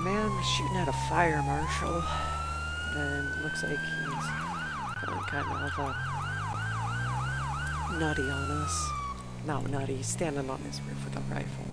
man was shooting at a fire marshal, and looks like he's going kind of nutty on us. No, nutty, he's standing on his roof with a rifle.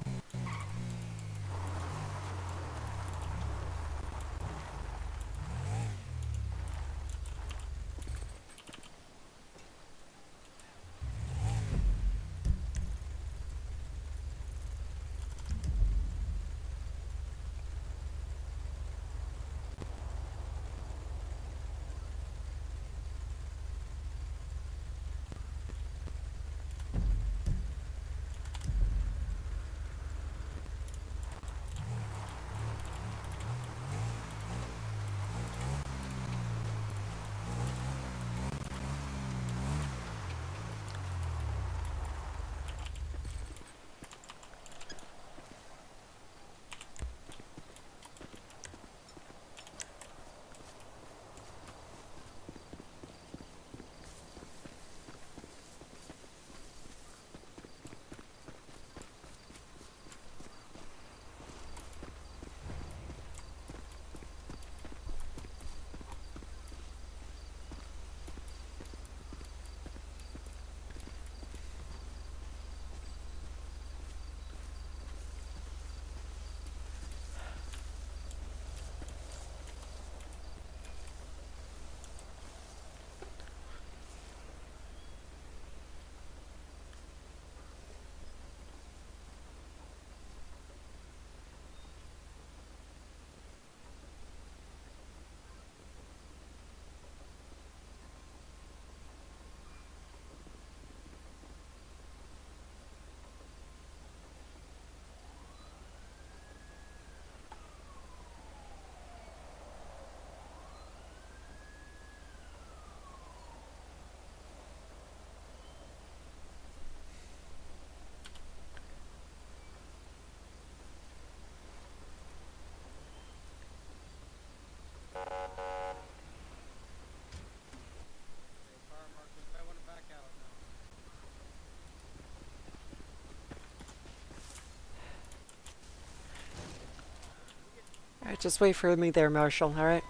Alright, just wait for me there, Marshal, alright?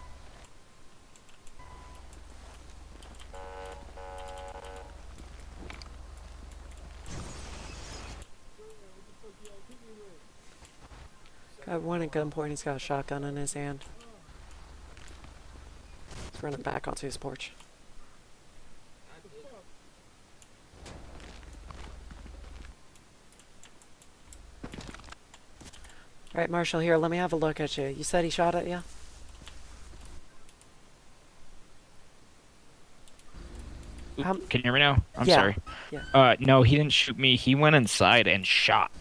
Got one at gunpoint, he's got a shotgun in his hand. He's running back onto his porch. Alright, Marshal, here, let me have a look at you. You said he shot at you? Can you hear me now? I'm yeah. sorry. Yeah. No, he didn't shoot me. He went inside and shot.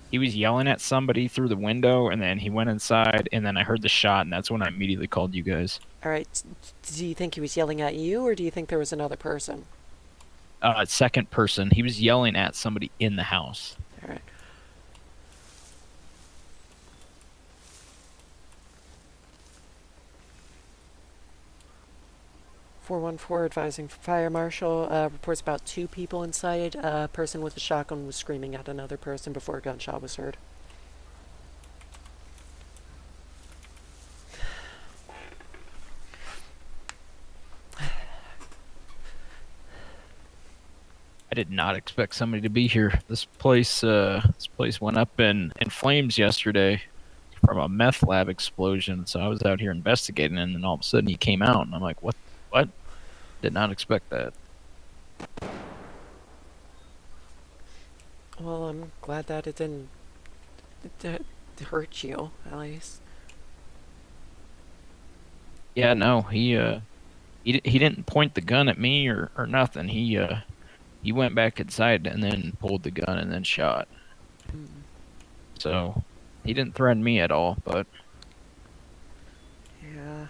He was yelling at somebody through the window, and then he went inside, and then I heard the shot, and that's when I immediately called you guys. Alright, do you think he was yelling at you, or do you think there was another person? Second person, he was yelling at somebody in the house. Alright. .414 advising fire marshal. Reports about 2 people inside. A person with a shotgun was screaming at another person before a gunshot was heard. I did not expect somebody to be here. This place went up in flames yesterday from a meth lab explosion. So I was out here investigating, and then all of a sudden he came out, and I'm like, what? Did not expect that. Well, I'm glad that it didn't hurt you, at least. Yeah, no, he didn't point the gun at me or nothing. He went back inside and then pulled the gun and then shot. So he didn't threaten me at all, but Yeah.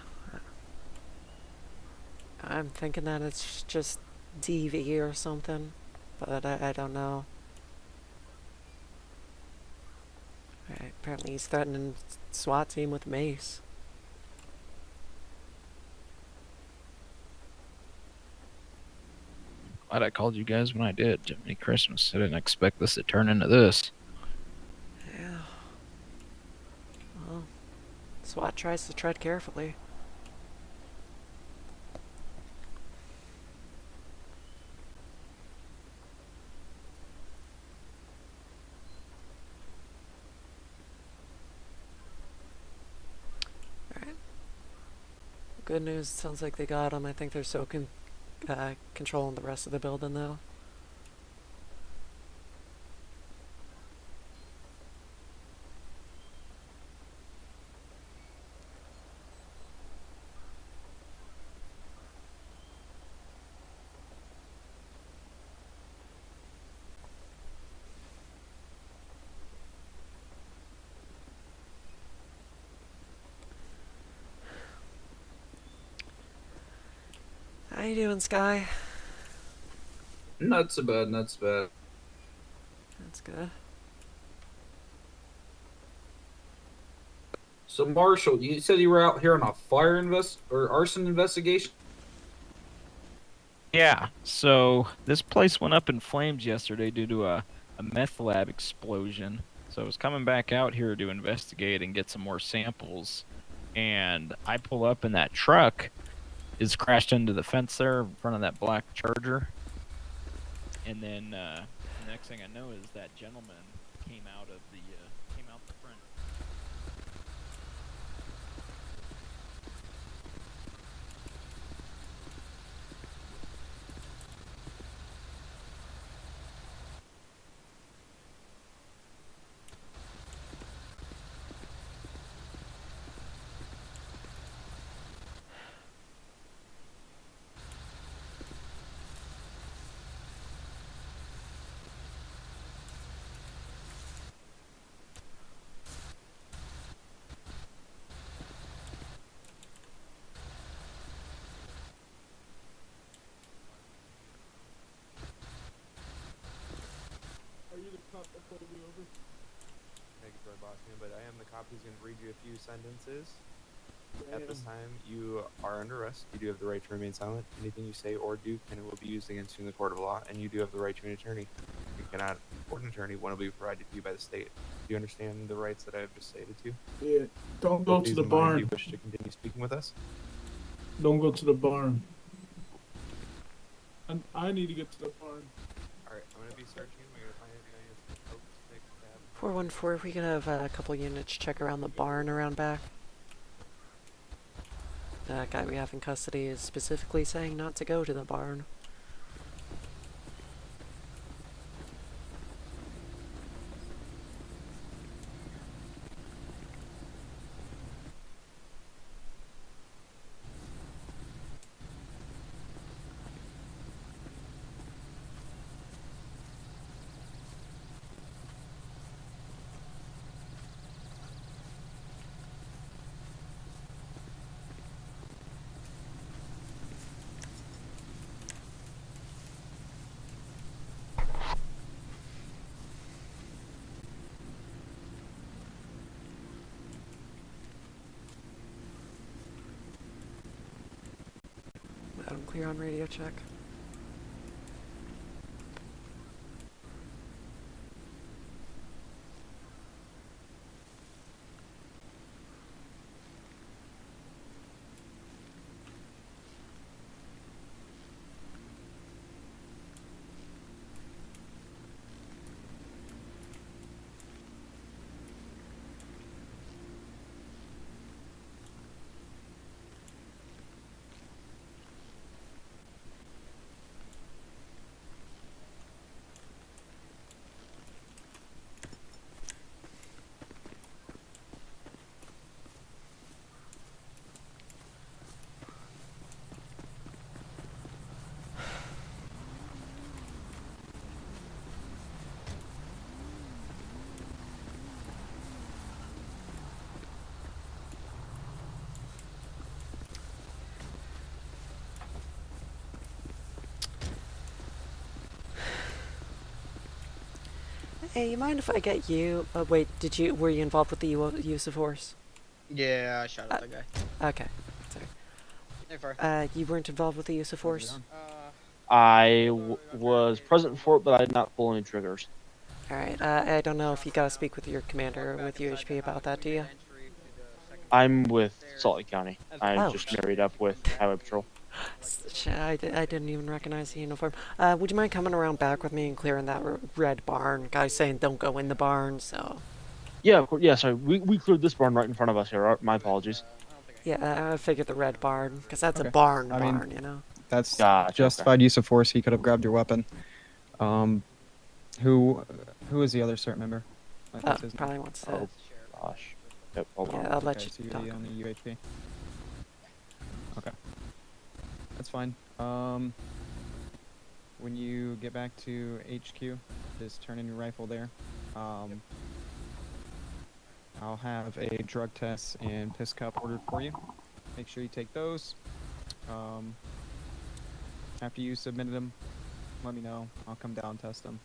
I'm thinking that it's just DV or something, but I don't know. Right, apparently he's threatening SWAT team with mace. glad I called you guys when I did. Jiminy Christmas. I didn't expect this to turn into this. Yeah. Well, SWAT tries to tread carefully. Alright. Good news, sounds like they got him. I think they're so controlling the rest of the building, though. How you doing, Sky? Not so bad, not so bad. That's good. So, Marshall, you said you were out here on a fire or arson investigation? Yeah, so this place went up in flames yesterday due to a meth lab explosion. So I was coming back out here to investigate and get some more samples. And I pull up in that truck, is crashed into the fence there in front of that black Charger. And then the next thing I know is that gentleman came out the front. Thank you for the boss man, but I am the cop who's going to read you a few sentences. At this time, you are under arrest. You do have the right to remain silent. Anything you say or do can and will be used against you in the court of law, and you do have the right to an attorney. You cannot afford an attorney. One will be provided to you by the state. Do you understand the rights that I have just stated to you? Yeah, don't go to the barn. Do you wish to continue speaking with us? Don't go to the barn. And I need to get to the barn. Alright, I'm going to be searching. We're going to find anything on you. Hope to take a cab. 414, if we could have a couple units check around the barn around back. The guy we have in custody is specifically saying not to go to the barn. Loud and clear on radio check. Hey, you mind if I get you? Wait, were you involved with the use of force? Yeah, I shot at that guy. Okay, sorry. Hey, Far. You weren't involved with the use of force? I was present for it, but I did not pull any triggers. Alright, I don't know if you gotta speak with your commander with UHP about that, do you? I'm with Salt Lake County. I Oh. just married up with Highway Patrol. Shit, I didn't even recognize the uniform. Would you mind coming around back with me and clearing that red barn? Guy's saying don't go in the barn, so... Yeah, of course. Yeah, sorry. We cleared this barn right in front of us here. My apologies. Yeah, I figued the red barn, because that's a Okay. barn, I mean- you know? That's Gotcha, justified use of force. He could have grabbed your weapon. Who is the other cert member? Like, what's his name? Probably wants to... Oh, gosh. Yep, hold on. Yeah, I'll let Okay, you so you're talk. the on the UHP. Okay, that's fine. When you get back to HQ, just turn in your rifle there. I'll have a drug test and piss cup ordered for you. Make sure you take those. After you submitted them, let me know. I'll come down and test them.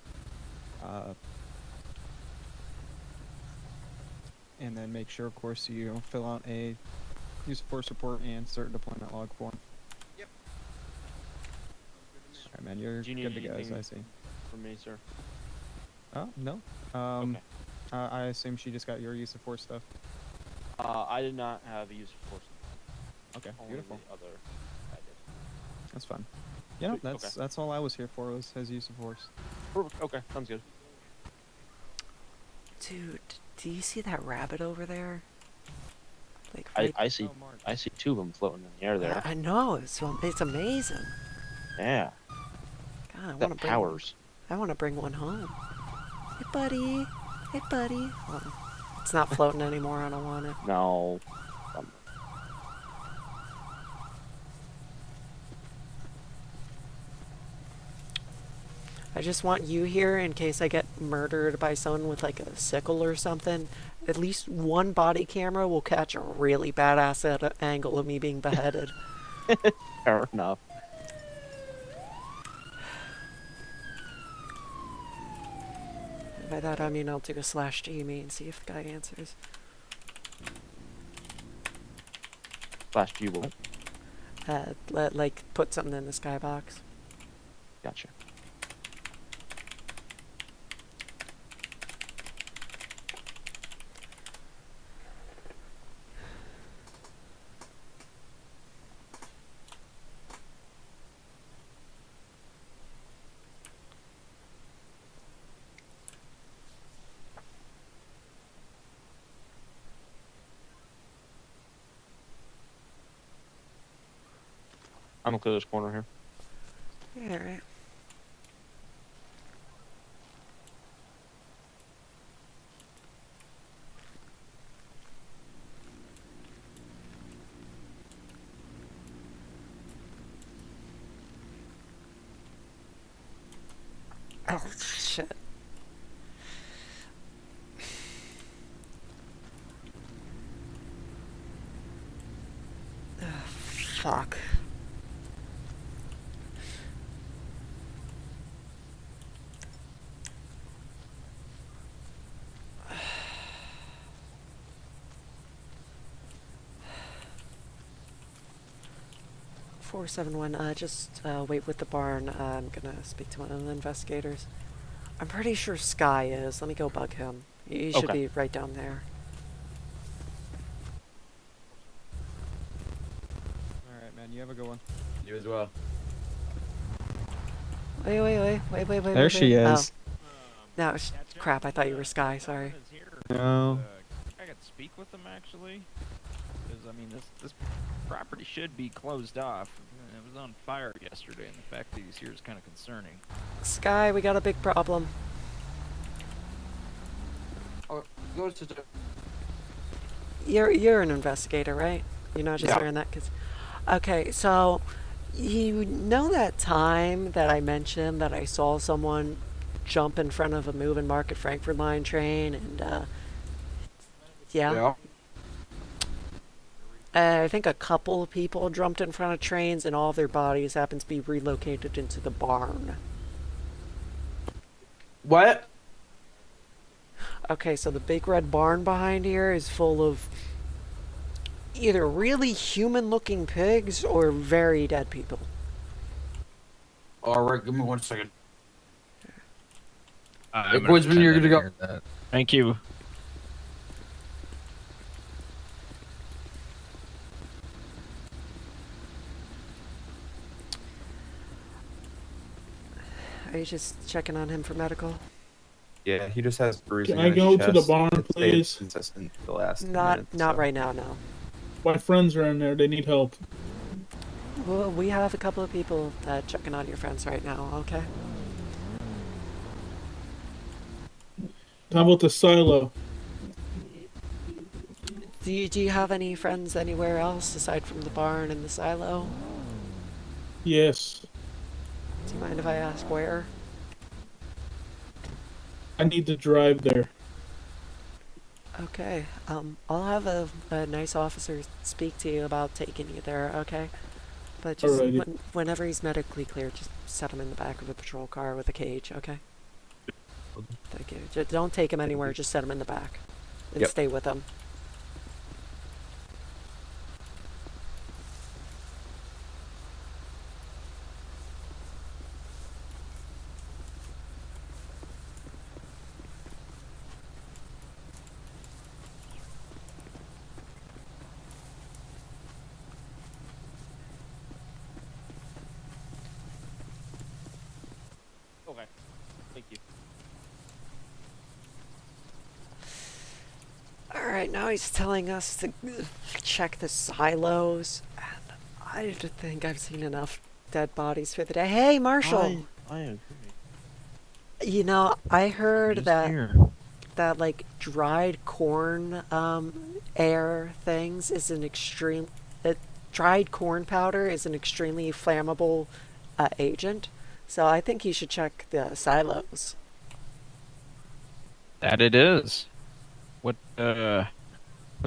And then make sure, of course, you fill out a use of force report and cert deployment log form. Yep. Alright, man, you're Do you need good to go, as anything I see. from me, sir? Oh, no. Okay. I assume she just got your use of force stuff. I did not have a use of force. Okay, Only beautiful. the other I did. That's fine. You know, Sweet, that's all I was here for, was his use of force. Perfect. Okay, sounds good. Dude, do you see that rabbit over there? Like, I see two of them floating in the air there. I know, it's amazing. Yeah. God, I want That to bring... powers. I want to bring one home. Hey, buddy. Hey, buddy. Oh, it's not floating anymore. I don't want it. No. I just want you here in case I get murdered by someone with like a sickle or something. At least one body camera will catch a really badass angle of me being beheaded. Fair enough. By that I mean I'll do a /G me and see if the guy answers. /G will. Like put something in the skybox. Gotcha. I'm gonna clear this corner here. Yeah, alright. Oh, shit. Fuck. (471) just wait with the barn. I'm gonna speak to one of the investigators. I'm pretty sure Sky is. Let me go bug him. He should Okay. be right down there. Alright, man, you have a good one. You as well. Wait. There she is. Oh. No, crap, I thought you were Sky, sorry. No. I could speak with them actually, because I mean this property should be closed off. It was on fire yesterday, and the fact that he's here is kind of concerning. Sky, we got a big problem. Oh, go to the... You're an investigator, right? You're not just Yeah. wearing that 'cause... Okay, so you know that time that I mentioned that I saw someone jump in front of a moving Market Frankfurt line train and yeah. I think a couple of people jumped in front of trains and all of their bodies happened to be relocated into the barn. What? Okay, so the big red barn behind here is full of either really human-looking pigs or very dead people. Alright, give me 1 second. I'm Hey, Quizman, you're good to go. Thank you. Are you just checking on him for medical? Yeah, he just has bruising. Can I on his go to the chest. barn, It stayed please? Consistent the last Not minute, not so. right now, no. My friends are in there. They need help. Well, we have a couple of people checking on your friends right now, okay? How about the silo? Do you have any friends anywhere else aside from the barn and the silo? Yes. Do you mind if I ask where? I need to drive there. Okay, I'll have a nice officer speak to you about taking you there, okay? But just Alrighty. whenever he's medically cleared, just set him in the back of a patrol car with a cage, okay? Thank you. Just don't take him anywhere, just set him in the back. And Yep. stay with him. Okay. Thank you. Alright, now he's telling us to check the silos. And I think I've seen enough dead bodies for the day. Hey, Marshall! I agree. You know, I heard Who's that here? that like dried corn air things is an extreme dried corn powder is an extremely flammable agent. So I think you should check the silos. That it is. What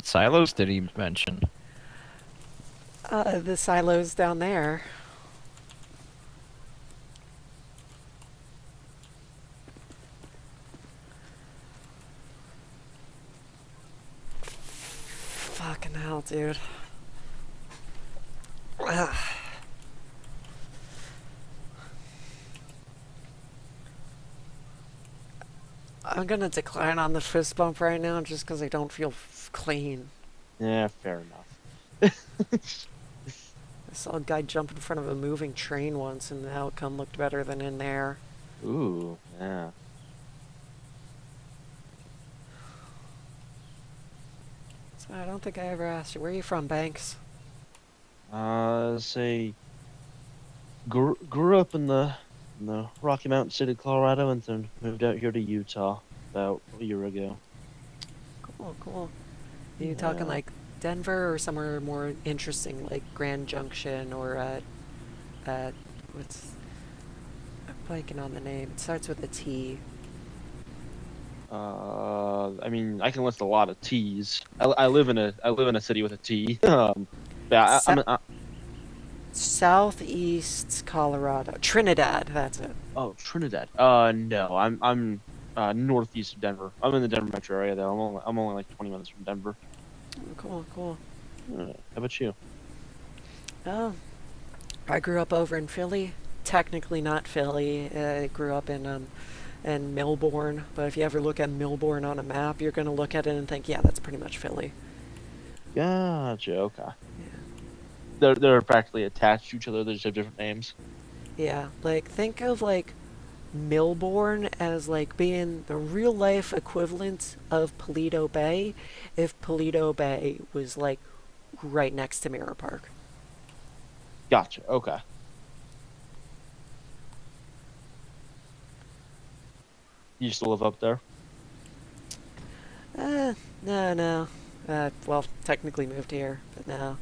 silos did he mention? The silos down there. Fucking hell, dude. Ugh. I'm gonna decline on the fist bump right now just because I don't feel clean. Yeah, fair enough. I saw a guy jump in front of a moving train once and the outcome looked better than in there. Ooh, yeah. So I don't think I ever asked you, where are you from, Banks? Say, grew up in the Rocky Mountain City, Colorado, and then moved out here to Utah about a year ago. Cool, cool. Are you talking Yeah. like Denver or somewhere more interesting like Grand Junction or what's, I'm blanking on the name. It starts with a T. I mean, I can list a lot of T's. I live in a city with a T. Yeah, Southeast Colorado. Trinidad, that's it. oh, Trinidad. No, I'm northeast of Denver. I'm in the Denver metro area though. I'm only like 20 minutes from Denver. Cool, cool. How about you? Oh, I grew up over in Philly. Technically not Philly. I grew up in Melbourne. But if you ever look at Melbourne on a map, you're gonna look at it and think, yeah, that's pretty much Philly. Gotcha. Okay. Yeah. They're practically attached to each other. They just have different names. Yeah, like think of like Melbourne as like being the real life equivalent of Paleto Bay if Paleto Bay was like right next to Mirror Park. Gotcha. Okay. You still live up there? No. Well, technically moved here, but no.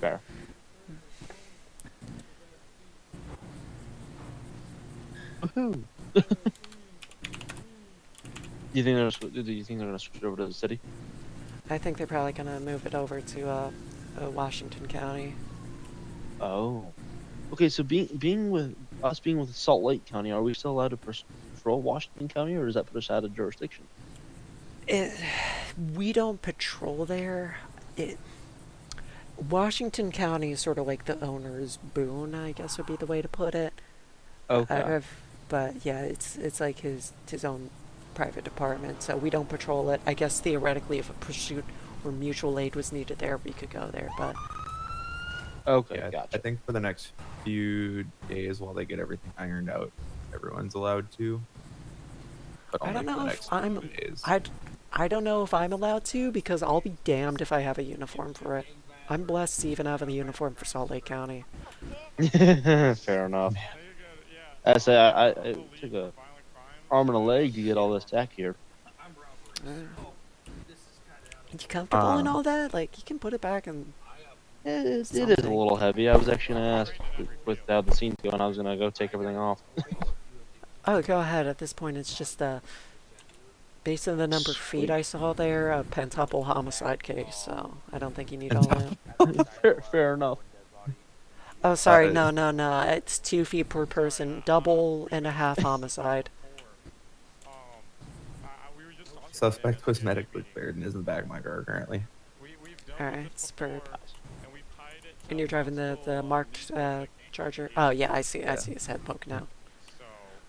Fair. Woohoo! Do you think they're gonna switch it over to the city? I think they're probably gonna move it over to Washington County. Oh. Okay, so being with Salt Lake County, are we still allowed to patrol Washington County, or does that put us out of jurisdiction? We don't patrol there. Washington County is sort of like the owner's boon, I guess would be the way to put it. Okay. But yeah, it's like his own private department, so we don't patrol it. I guess theoretically, if a pursuit or mutual aid was needed there, we could go there. But Okay. Yeah, Gotcha. I think for the next few days while they get everything ironed out. Everyone's allowed to. But I only don't for the know if next few I'm. days. I don't know if I'm allowed to because I'll be damned if I have a uniform for it. I'm blessed to even have a uniform for Salt Lake County. Fair enough. I say I took a arm and a leg to get all this tech here. You comfortable in all that? Like, you can put it back and. It is a Something. little heavy. I was actually gonna ask with how the scene's going. I was gonna go take everything off. Oh, go ahead. At this point, it's just based on the number of feet I saw there, a pentuple homicide case. So I don't think you need all that. Fair enough. Oh, sorry. No. It's 2 feet per person. Double and a half homicide. Suspect was medically cleared and is in the back of my car currently. All right, superb. And you're driving the marked Charger. Oh yeah, I see. I see his head poking out.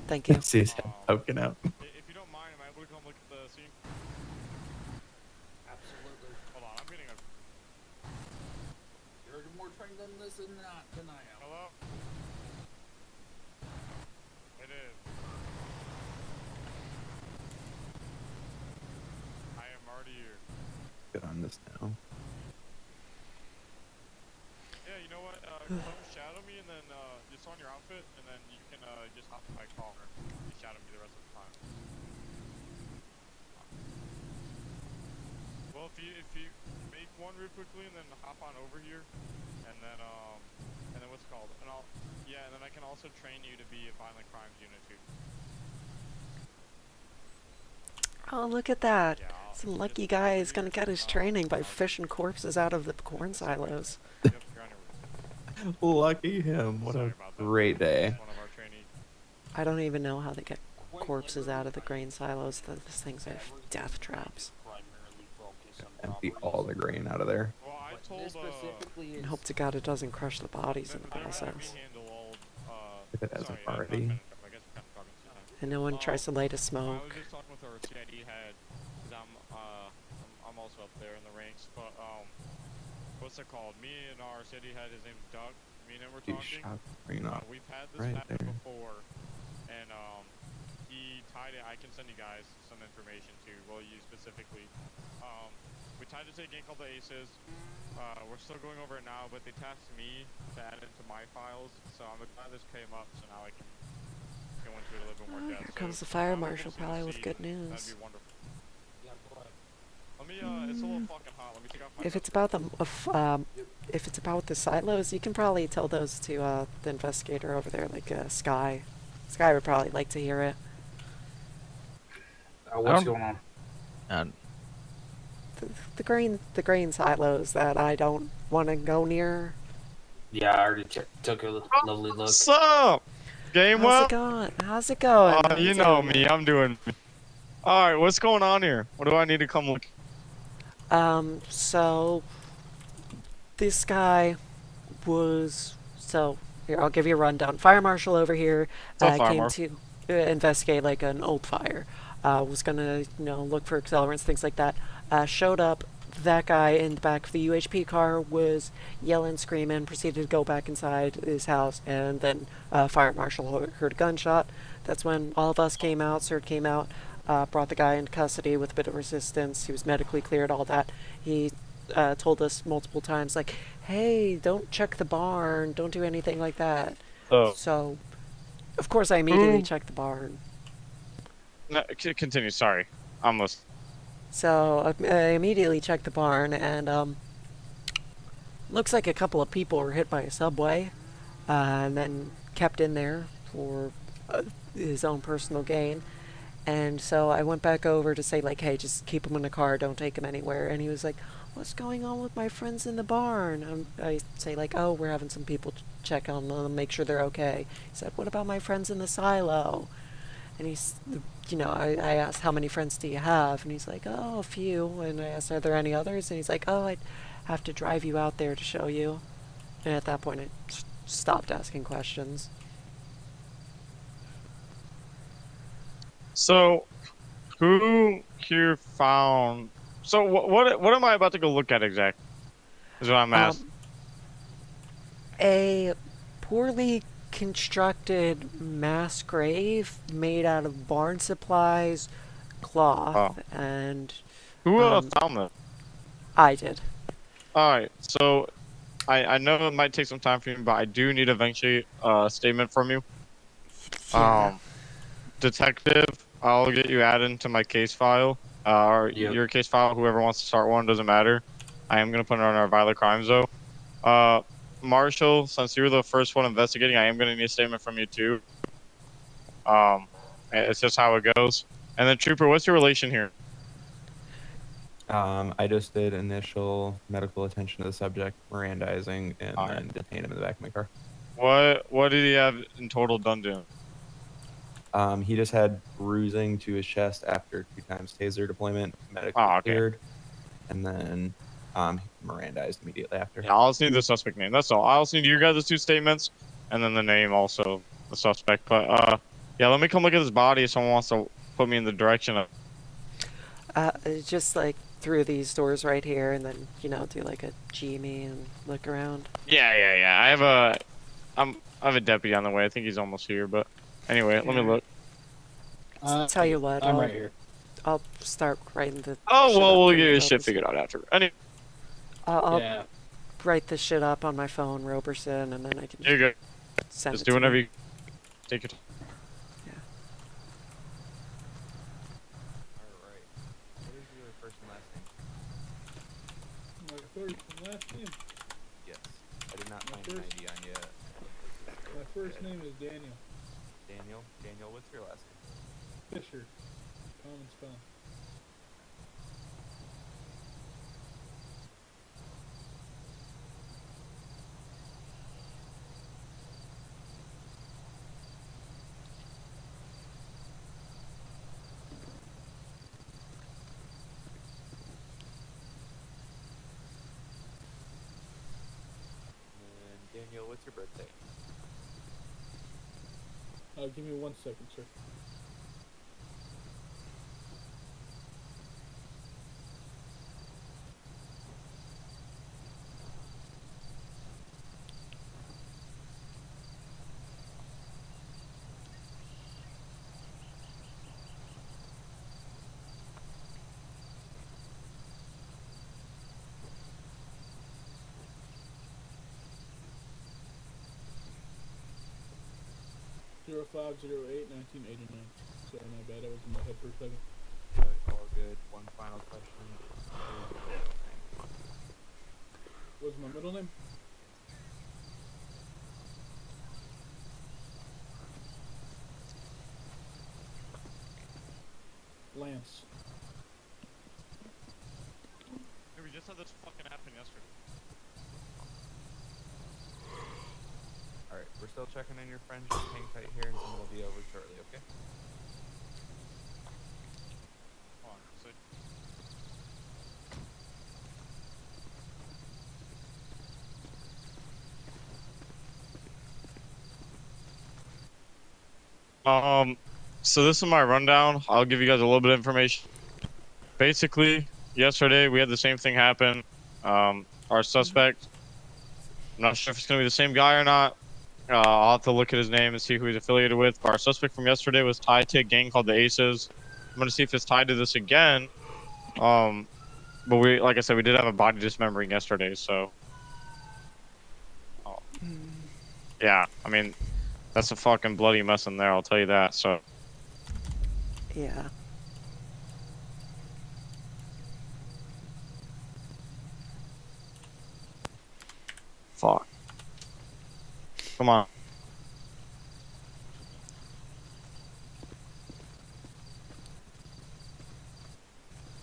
Thank you. See his head poking out. If you don't mind, am I able to come look at the scene? Absolutely. Hold on, I'm getting a. You're more trained than this than I am. Hello? It is. I am already here. Get on this now. Yeah, you know what? Come shadow me and then just on your outfit, and then you can just hop in my car. You shadow me the rest of the time. Well, if you make one real quickly and then hop on over here, and then what's it called? And then I can also train you to be a violent crimes unit too. Oh, look at that. Yeah, Some lucky guy is gonna get his training by fishing corpses out of the corn silos. Yep, you're on your way. Lucky him. What Sorry a about that. great day. One of our trainees. I don't even know how they get corpses out of the grain silos. Those things are death traps. Empty all the grain out of there. Well, I told This specifically And is hope to God it doesn't crush the bodies in the process. If it hasn't sorry, already. I guess we're kind of talking too much. And no one tries to light a I smoke. was just talking with our CID head, because I'm also up there in the ranks, but, what's it called? Me and our CID head, his name's Doug, me and him were You talking. shot green off. We've had this right happen there. before, and, he tied it, I can send you guys some information too, well, you specifically. We tied it to a game called the Aces. We're still going over it now, but they tasked me to add it to my files, so I'm glad this came up, so now I can go into it a little bit more depth. Here So comes the if fire I'm able marshal to probably with succeed, good That'd news. be wonderful. Let me, it's a little fucking hot. Let me take off my If it's about if it's about the silos, you can probably tell those to the investigator over there, like Sky. Sky would probably like to hear it. What's don't- going on? The grain silos that I don't want to go near. Yeah, I already took a lovely look. What's up? Game How's it going? How's it going? You know me. I'm doing. All right, what's going on here? What do I need to come look? So this guy was here. I'll give you a rundown. Fire marshal over here Fire came marshal? to investigate like an old fire. Was gonna look for accelerants, things like that. Showed up. That guy in the back of the UHP car was yelling, screaming, proceeded to go back inside his house, and then fire marshal heard a gunshot. That's when all of us came out, CERT came out, brought the guy into custody with a bit of resistance. He was medically cleared, all that. He told us multiple times, like, hey, don't check the barn, don't do anything like that. Oh. So, of course, I immediately checked the barn. No, continue. Sorry, almost. So I immediately checked the barn, and looks like a couple of people were hit by a subway, and then kept in there for his own personal gain. And so I went back over to say, like, hey, just keep him in the car, don't take him anywhere. And he was like, what's going on with my friends in the barn? I say, like, oh, we're having some people check on them, make sure they're okay. He said, what about my friends in the silo? And he's, I asked, how many friends do you have? And he's like, oh, a few. And I asked, are there any others? And he's like, oh, I'd have to drive you out there to show you. And at that point, I stopped asking questions. So, who here found? So, what am I about to go look at exactly? Is what I'm asking. A poorly constructed mass grave made out of barn supplies, cloth, and Who um, found them? I did. All right, so I know it might take some time for you, but I do need eventually a statement from you. Yeah. Detective, I'll get you added into my case file. Or Yep. your case file, whoever wants to start one, doesn't matter. I am gonna put it on our violent crimes though. Marshall, since you were the first one investigating, I am gonna need a statement from you too. It's just how it goes. And then Trooper, what's your relation here? I just did initial medical attention to the subject, Mirandizing, and Alright. then detained him in the back of my car. What did he have in total done to him? He just had bruising to his chest after 2 times taser deployment, medically Oh, okay. cleared, and then Mirandized immediately after. Yeah, I'll just need the suspect name. That's all. I'll just need your guys' 2 statements, and then the name also, the suspect. But yeah, let me come look at his body if someone wants to put me in the direction of. Just like through these doors right here, and then do like a G-me and look around. Yeah. I have a deputy on the way. I think he's almost here. But anyway, let me look. Tell you what, I'm right here. I'll start writing the. Oh shit well, up we'll in get your the shit notes. figured out after. Anyway, I'll Yeah. write this shit up on my phone, Roberson, and then I can you're good. send Just it do to whatever you. you take your time. Alright. What is your first and last name? My first and last name. Yes. I did not My find an first- ID on you. My first name is Daniel Daniel. Daniel, what's your last name? Fisher. Common spelling. And Daniel, what's your birthday? Give me 1 second, sir. Zero 05/08/1989. Sorry, my bad. I was in my head for a second. All good. One final question. What's my middle name? Lance. We just had this fucking happen yesterday. Alright, we're still checking in your friends. Just hang tight here and someone will be over shortly, okay? Hold on. So so this is my rundown. I'll give you guys a little bit of information. Basically, yesterday we had the same thing happen. Our suspect, I'm not sure if it's gonna be the same guy or not. I'll have to look at his name and see who he's affiliated with. But our suspect from yesterday was tied to a gang called the Aces. I'm gonna see if it's tied to this again. But we, like I said, we did have a body dismembering yesterday, so. Yeah, I mean, that's a fucking bloody mess in there, I'll tell you that, so. Yeah. Fuck. Come on.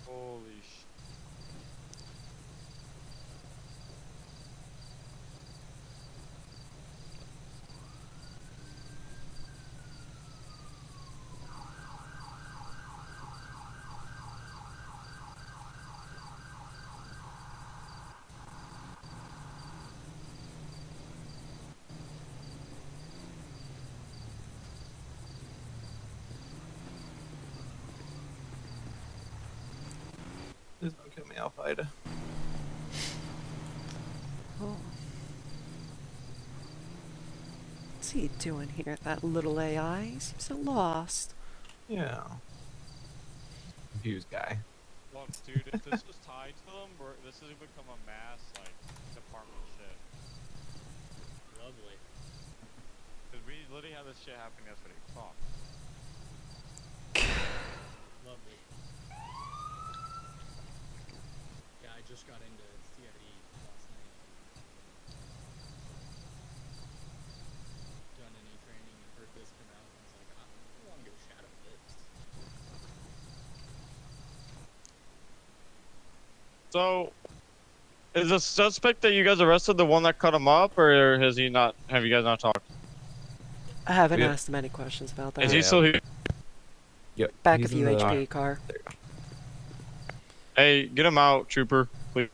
Holy sh. Please don't kill me, Al-Qaeda. Oh. What's he doing here, that little AI? He seems so lost. Yeah. Confused guy. Look, dude, if this was tied to them, this has become a mass, like, department shit. Lovely. Because we literally had this shit happen yesterday. Fuck. Lovely. Yeah, I just got into CID last night. Done any training and heard this come out, and I was like, I don't want to go shadow this. So, is the suspect that you guys arrested the one that cut him up, or has he not? Have you guys not talked? I haven't Yeah. asked him any questions about that. Is he still here? Yep. Back he's of the in UHP car. There you go. Hey, get him out, trooper. Please.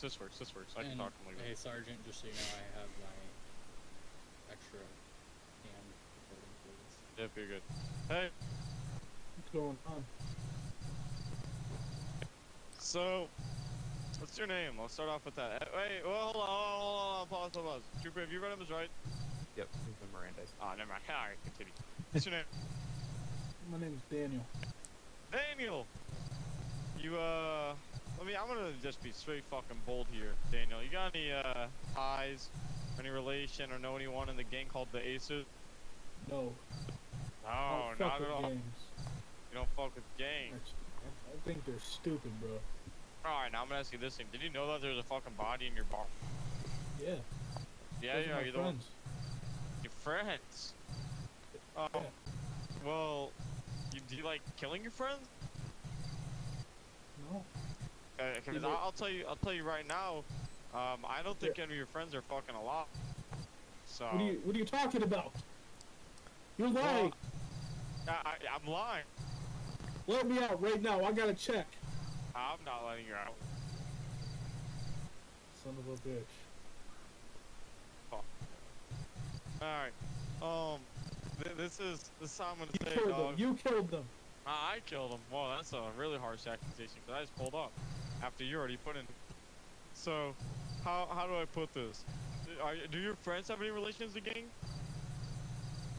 This works. I can And, talk to him like hey, that. Sergeant, just so you know, I have my extra hand recording for this. Yep, you're good. Hey, What's going on? so, what's your name? I'll start off with that. Wait, well, hold on, pause. Trooper, have you read him as right? Yep. He's been Mirandized. Oh, never mind. Alright, continue. What's your name? My name's Daniel. Daniel! I'm gonna just be straight fucking bold here, Daniel. You got any, ties, any relation, or know anyone in the gang called the Aces? No. No, I don't not fuck at all. with gangs. You don't fuck with gangs. I think they're stupid, bro. Alright, now I'm gonna ask you this thing. Did you know that there's a fucking body in your bar? Yeah. Yeah, Those are yeah, my you're the one. friends. Your friends? Oh, Yeah. well, do you like killing your friends? No. Because Either- I'll tell you right now, I don't think any of your friends are fucking alive. So. What are you talking about? You're lying. I'm lying. Let me out right now. I gotta check. I'm not letting you out. Son of a bitch. Alright. This is how I'm gonna You say, killed dog. them. You killed them. I killed him. Well, that's a really harsh accusation, because I just pulled up after you already put in. So, how do I put this? Do your friends have any relations to gang?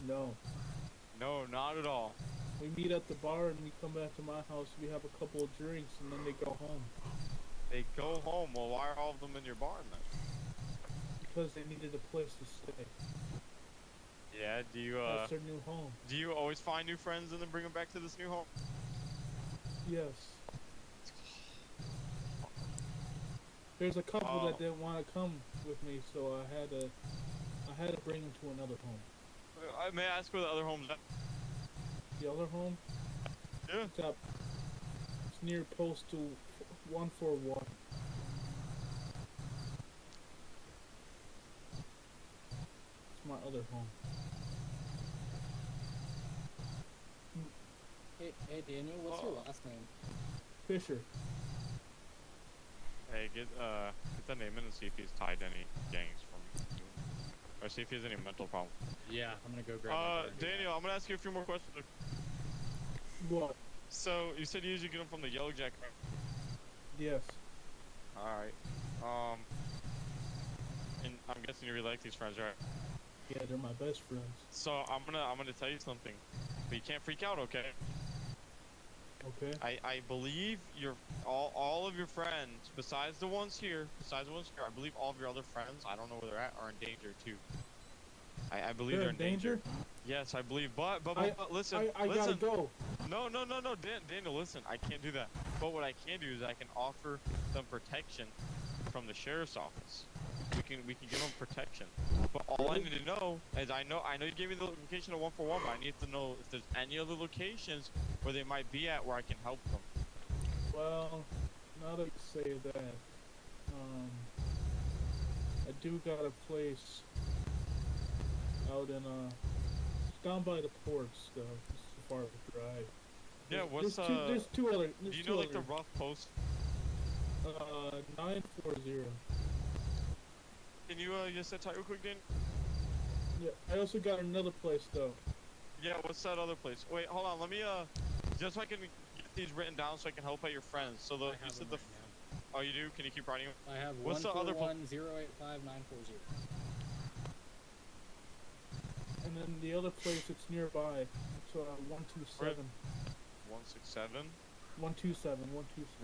No. No, not at all. We meet at the bar and we come back to my house. We have a couple of drinks and then they go home They go home. Well, why are all of them in your barn then? because they needed a place to stay. Yeah. Do you That's their new home. do you always find new friends and then bring them back to this new home? Yes. There's a couple that didn't want to come with me, so I had to bring them to another home. May I ask where the other home's at? The other home? Yeah. It's near Postal 141. It's my other home. Hey Daniel, what's your last name? Fisher. Hey, get that name in and see if he's tied to any gangs from you. Or see if he has any mental problem. Yeah, I'm gonna go grab my car and do Daniel, I'm gonna ask you a few more questions. What? So, you said you usually get them from the Yellow Jacket. Yes. Alright. And I'm guessing you really like these friends, right? Yeah, they're my best friends. So, I'm gonna tell you something. But you can't freak out, okay? Okay. I believe all of your friends, besides the ones here, I believe all of your other friends, I don't know where they're at, are in danger too. I believe they're in danger. Yes, I believe, but listen, I gotta go. No, Daniel, listen, I can't do that. But what I can do is I can offer them protection from the sheriff's office. We can give them protection. But all I need to know is I know you gave me the location of 141, but I need to know if there's any other locations where they might be at where I can help them. Well, now that you say that, I do got a place out in it's down by the ports though. It's too far to drive. Yeah, what's There's two other. do you know like the rough post? 940. Can you just sit tight real quick, Dan? Yeah, I also got another place though. Yeah, what's that other place? Wait, hold on, let me Just so I can get these written down so I can help out your friends. So the I you have said them the right oh you do? Can you keep writing them? now. I have What's the other 141-085-940. And then the other place it's nearby, it's 127. 167. 127.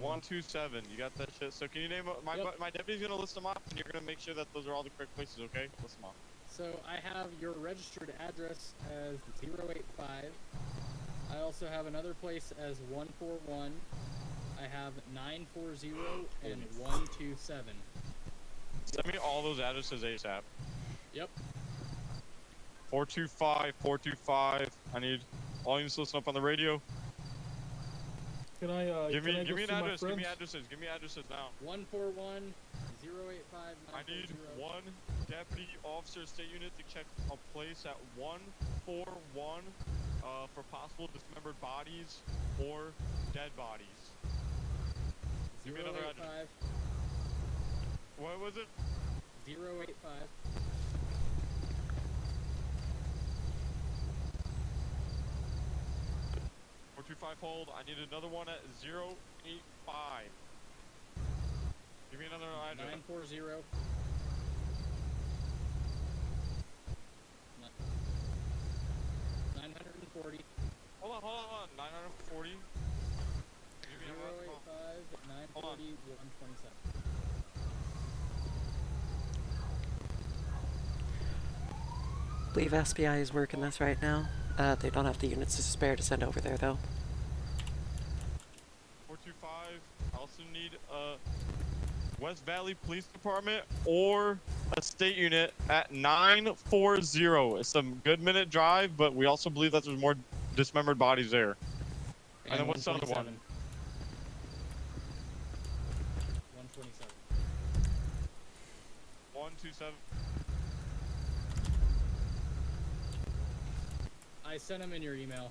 127. You got that shit. So can you name my Yep. my deputy's gonna list them off, and you're gonna make sure that those are all the correct places. Okay? List them off. So I have your registered address as 085. I also have another place as 141. I have 940 and 127. Send me all those addresses ASAP. Yep. 425, 425. I need all you need to listen up on the radio. Can I Give can me I give go me an see my address. Give me friends? addresses. Give me addresses now. 141 085 I need one deputy officer state unit to check a place at 141 for possible dismembered bodies or dead bodies. Give me another address. 085 What was it? 085 425 hold. I need another one at 085. Give me another address. 940 940 Hold on. 940. Give me another one. 085 940 127. Believe SBI is working this right now. They don't have the units to spare to send over there though. 425. I also need West Valley Police Department or a state unit at 940. It's a good minute drive, but we also believe that there's more dismembered bodies there. And then what's the other one? 127. 127. I sent them in your email.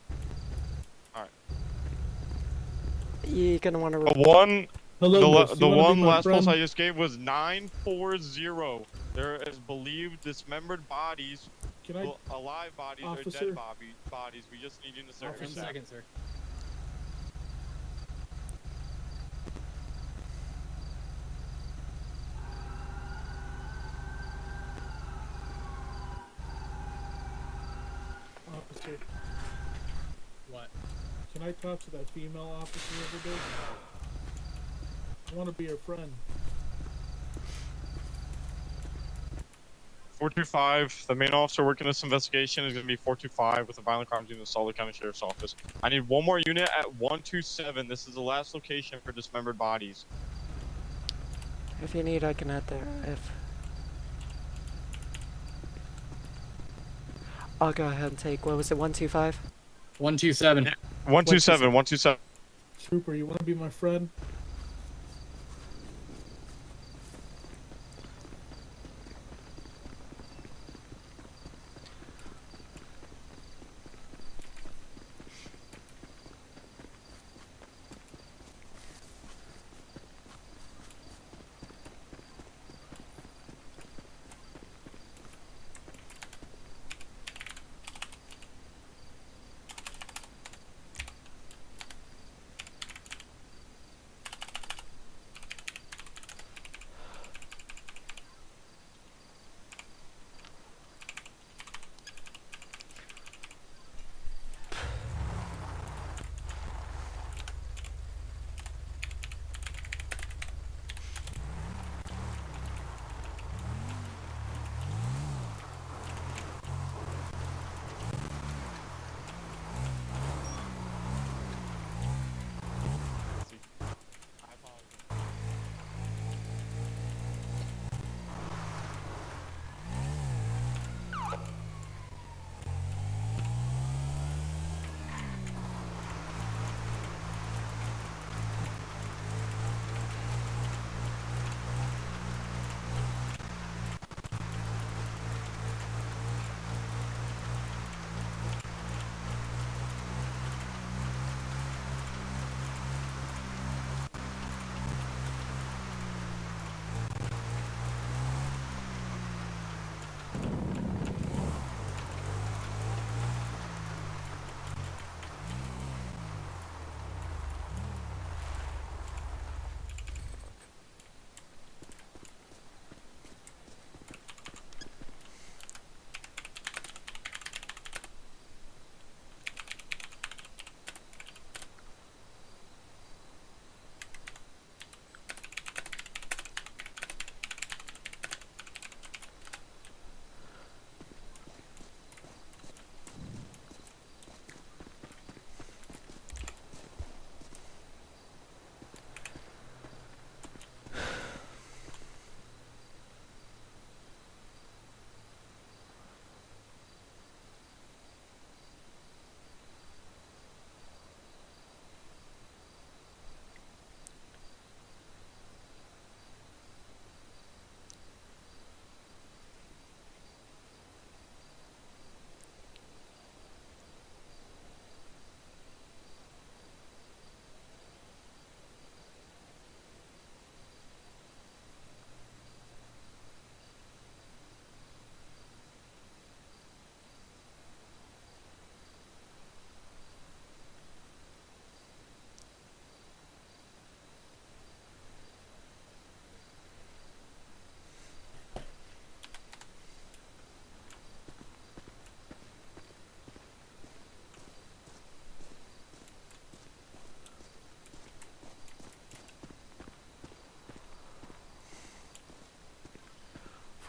You're gonna want to. The one, Hello, the one last pulse I just gave was 940. There is believed dismembered bodies, Can I? alive bodies, or Officer? dead bodies. We just need you to search. 1 second, sir. Officer, What? can I talk to that female officer over there? I want to be her friend. 425. The main officer working this investigation is going to be 425 with the violent crimes unit in the Salt County Sheriff's Office. I need one more unit at 127. This is the last location for dismembered bodies. If you need, I can head there. If I'll go ahead and take. What was it? 125. 127. 127. 127. Trooper, you want to be my friend?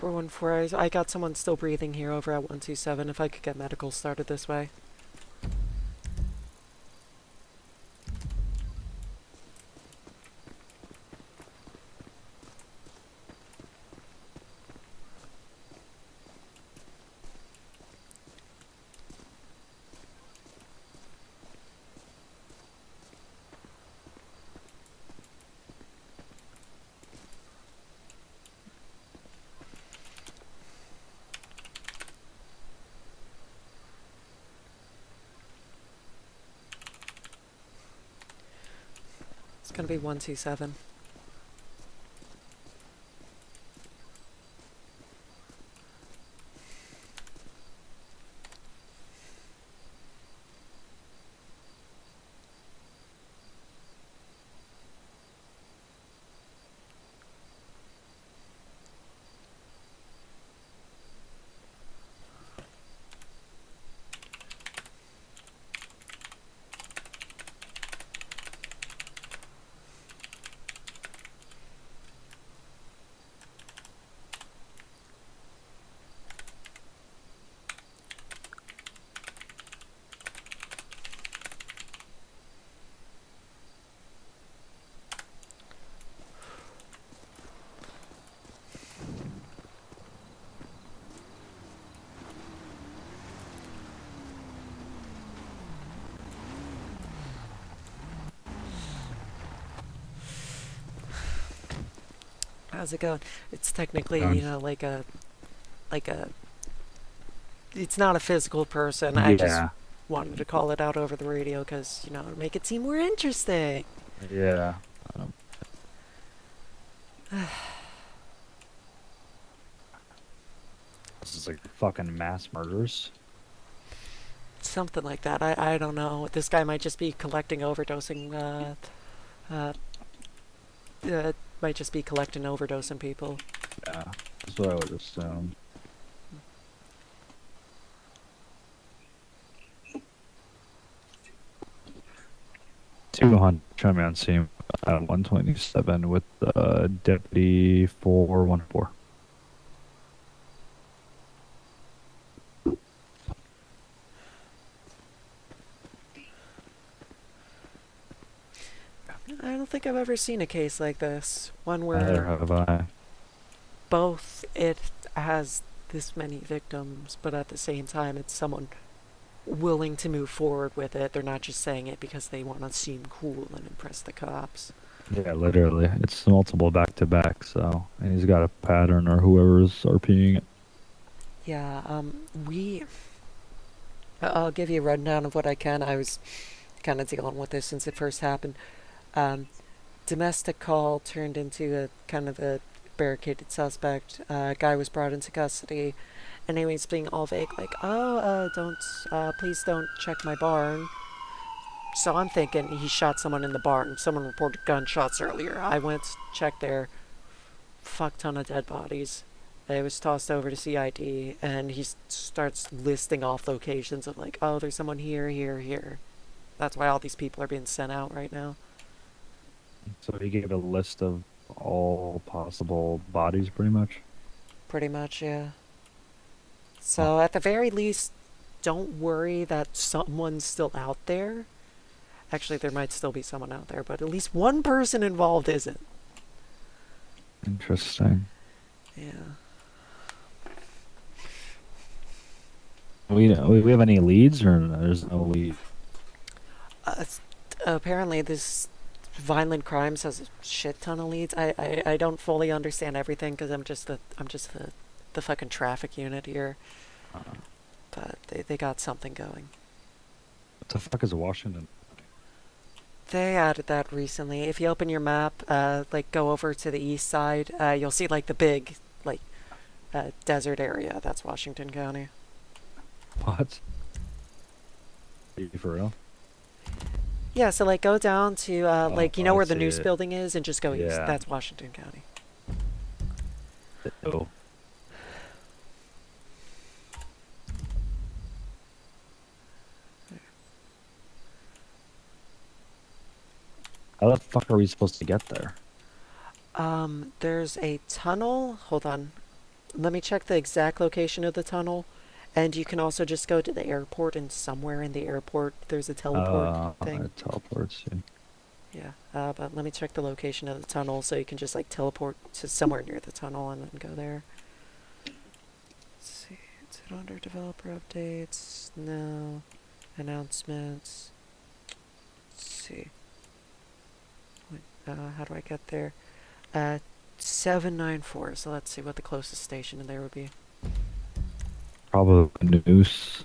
414. I got someone still breathing here over at 127. If I could get medical started this way. It's gonna be 127. How's it going? It's technically, like a, it's not a physical person. I just wanted to call it out over the radio because, to make it seem more interesting. Yeah. This is like fucking mass murders. Something like that. I don't know. This guy might just be collecting overdosing, might just be collecting overdosing people. Yeah, that's what I would assume. Show me on scene at 127 with Deputy 414. I don't think I've ever seen a case like this. One Neither where have I. both it has this many victims, but at the same time it's someone willing to move forward with it. They're not just saying it because they want to seem cool and impress the cops. Yeah, literally. It's multiple back to back, so. And he's got a pattern or whoever's RPing it. Yeah, I'll give you a rundown of what I can. I was kind of dealing with this since it first happened. Domestic call turned into a kind of a barricaded suspect. Guy was brought into custody, and he was being all vague, like, please don't check my barn. So I'm thinking he shot someone in the barn. Someone reported gunshots earlier. I went, checked there, fuck ton of dead bodies. It was tossed over to CID, and he starts listing off locations of like, oh, there's someone here, here, here. That's why all these people are being sent out right now. So he gave a list of all possible bodies, pretty much? Pretty much, yeah. So at the very least, don't worry that someone's still out there. Actually, there might still be someone out there, but at least one person involved isn't. Interesting. Yeah. We have any leads, or there's no lead? Apparently, this violent crimes has a shit ton of leads. I don't fully understand everything because I'm just the fucking traffic unit here. But they got something going. What the fuck is Washington? They added that recently. If you open your map, go over to the east side, you'll see like the big desert area. That's Washington County. What? Are you for real? Yeah, so go down to where the news it. building is, and just go east. Yeah. That's Washington County. Oh. How the fuck are we supposed to get there? There's a tunnel. Hold on. let me check the exact location of the tunnel. And you can also just go to the airport, and somewhere in the airport there's a teleport thing. It teleports you. Yeah, but let me check the location of the tunnel so you can just like teleport to somewhere near the tunnel and then go there. Let's see, is it under developer updates? No. Announcements. Let's see. How do I get there? 794, so let's see what the closest station in there would be. Probably the Noose.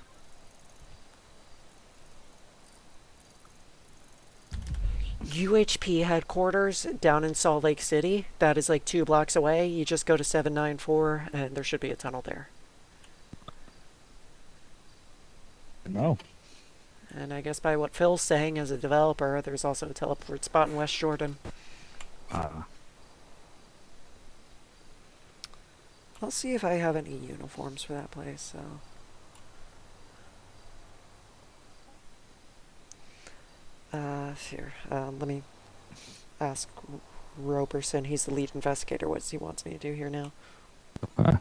UHP headquarters down in Salt Lake City. That is like 2 blocks away. You just go to 794 and there should be a tunnel there. No. And I guess by what Phil's saying as a developer, there's also a teleport spot in West Jordan. I'll see if I have any uniforms for that place, so... Here, let me ask Roberson. He's the lead investigator. What he wants me to do here now. Okay.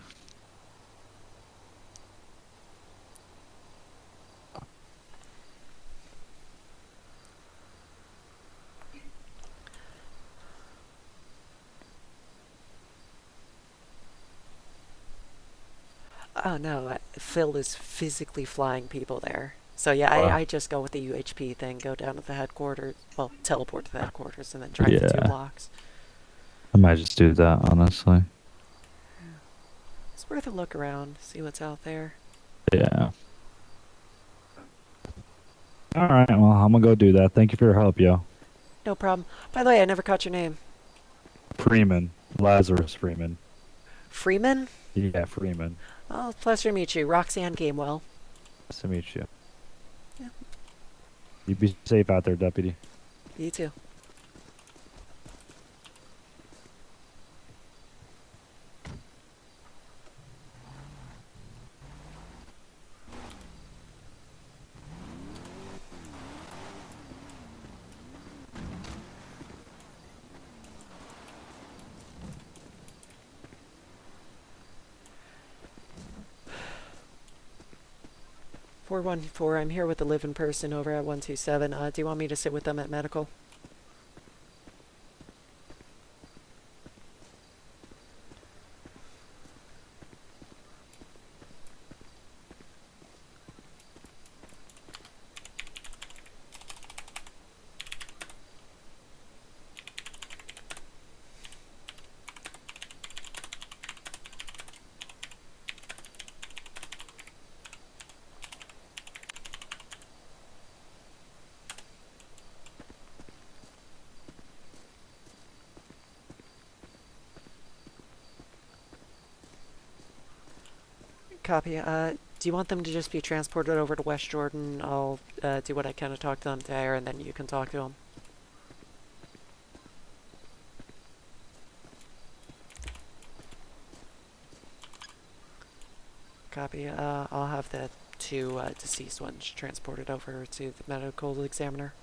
Oh no, Phil is physically flying people there. So yeah, Wow. I just go with the UHP thing, go down to the headquarters, well, teleport to the headquarters, and then drive the 2 Yeah. blocks. I might just do that, honestly. It's worth a look around, see what's out there. Yeah. Alright, well, I'm gonna go do that. Thank you for your help, yo. No problem. By the way, I never caught your name. Freeman. Lazarus Freeman. Freeman? Yeah, Freeman. Oh, pleasure to meet you. Roxanne Gamewell. Nice to meet you. Yeah. You be safe out there, deputy. You too. "414, I'm here with the live-in person over at 127. Do you want me to sit with them at medical?" Copy. Do you want them to just be transported over to West Jordan? I'll do what I can to talk to them there, and then you can talk to them. Copy. I'll have the 2 deceased ones transported over to the medical examiner.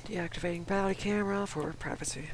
Deactivating body camera for privacy.